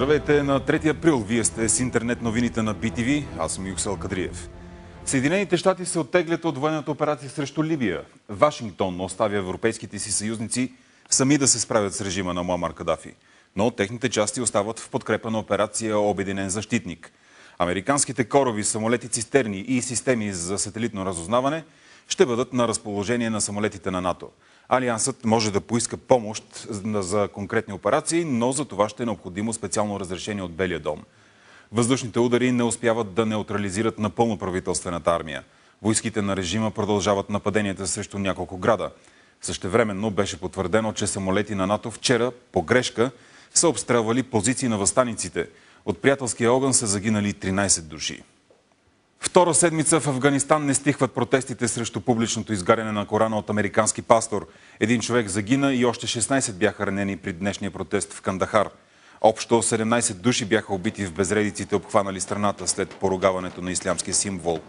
Здравейте на 3 април. Вие сте с интернет новините на BTV. Аз съм Юксел Кадриев. Съединените щати се оттеглят от военната операция срещу Либия. Вашингтон оставя европейските си съюзници сами да се справят с режима на Муамар Кадафи. Но техните части остават в подкрепа на операция Обединен защитник. Американските кораби, самолети цистерни и системи за сателитно разузнаване ще бъдат на разположение на самолетите на НАТО. Алиансът може да поиска помощ за конкретни операции, но за това ще е необходимо специално разрешение от Белия дом. Въздушните удари не успяват да неутрализират напълно правителствената армия. Войските на режима продължават нападенията срещу няколко града. Същевременно беше потвърдено, че самолети на НАТО вчера, по грешка, са обстрелвали позиции на въстаниците. От приятелския огън са загинали 13 души. Втора седмица в Афганистан не стихват протестите срещу публичното изгаряне на Корана от американски пастор. Един човек загина и още 16 бяха ранени при днешния протест в Кандахар. Общо 17 души бяха убити в безредиците, обхванали страната след поругаването на ислямския символ.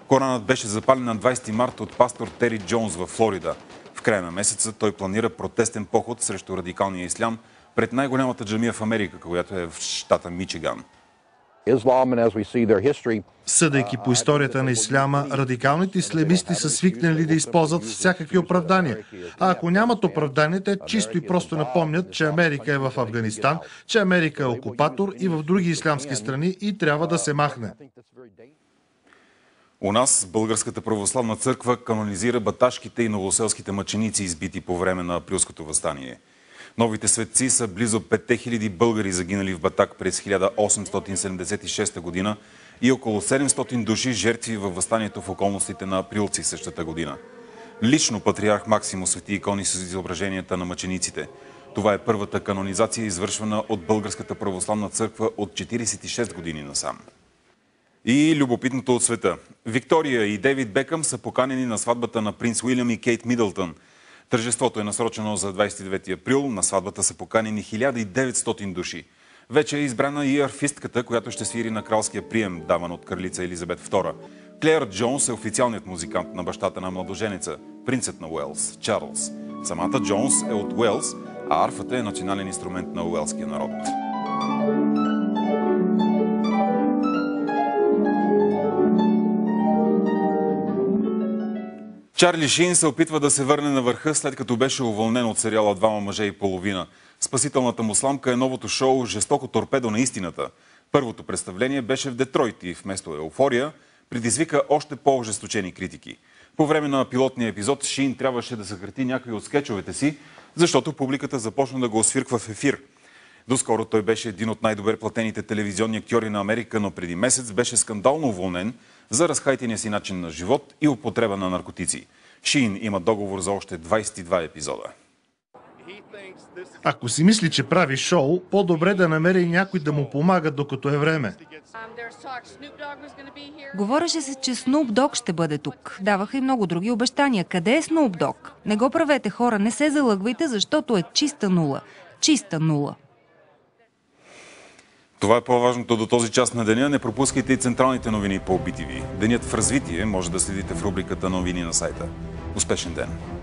Коранът беше запален на 20 марта от пастор Тери Джонс във Флорида. В края на месеца той планира протестен поход срещу радикалния ислям пред най-голямата джамия в Америка, която е в щата Мичиган. Съдейки по историята на исляма, радикалните ислямисти са свикнали да използват всякакви оправдания. А ако нямат оправдания, те чисто и просто напомнят, че Америка е в Афганистан, че Америка е окупатор и в други ислямски страни и трябва да се махне. У нас Българската православна църква канонизира баташките и новоселските мъченици, избити по време на априлското въстание. Новите светци са близо 5000 българи, загинали в Батак през 1876 година и около 700 души жертви във въстанието в околностите на априлци същата година. Лично патриарх Максим освети икони с изображенията на мъчениците. Това е първата канонизация, извършвана от Българската православна църква от 46 години насам. И любопитното от света. Виктория и Дейвид Бекъм са поканени на сватбата на принц Уилям и Кейт Мидълтън. Тържеството е насрочено за 29 април. На сватбата са поканени 1900 души. Вече е избрана и арфистката, която ще свири на кралския прием, даван от кралица Елизабет II. Клеър Джонс е официалният музикант на бащата на младоженеца, принцът на Уелс, Чарлз. Самата Джонс е от Уелс, а арфата е национален инструмент на уелския народ. Чарли Шин се опитва да се върне на върха, след като беше уволнен от сериала «Двама мъже и половина». Спасителната му сламка е новото шоу «Жестоко торпедо на истината». Първото представление беше в Детройт и вместо еуфория предизвика още по-ожесточени критики. По време на пилотния епизод Шин трябваше да съкрати някои от скечовете си, защото публиката започна да го освирква в ефир. Доскоро той беше един от най-добре платените телевизионни актьори на Америка, но преди месец беше скандално уволнен за разхайтения си начин на живот и употреба на наркотици. Шин има договор за още 22 епизода. Ако си мисли, че прави шоу, по-добре да намери някой да му помага, докато е време. Говореше се, че Snoop Dogg ще бъде тук. Даваха и много други обещания. Къде е Snoop Dogg? Не го правете, хора, не се залъгвайте, защото е чиста нула. Чиста нула. Това е по-важното до този час на деня. Не пропускайте и централните новини по BTV. Денят в развитие може да следите в рубриката новини на сайта. Успешен ден!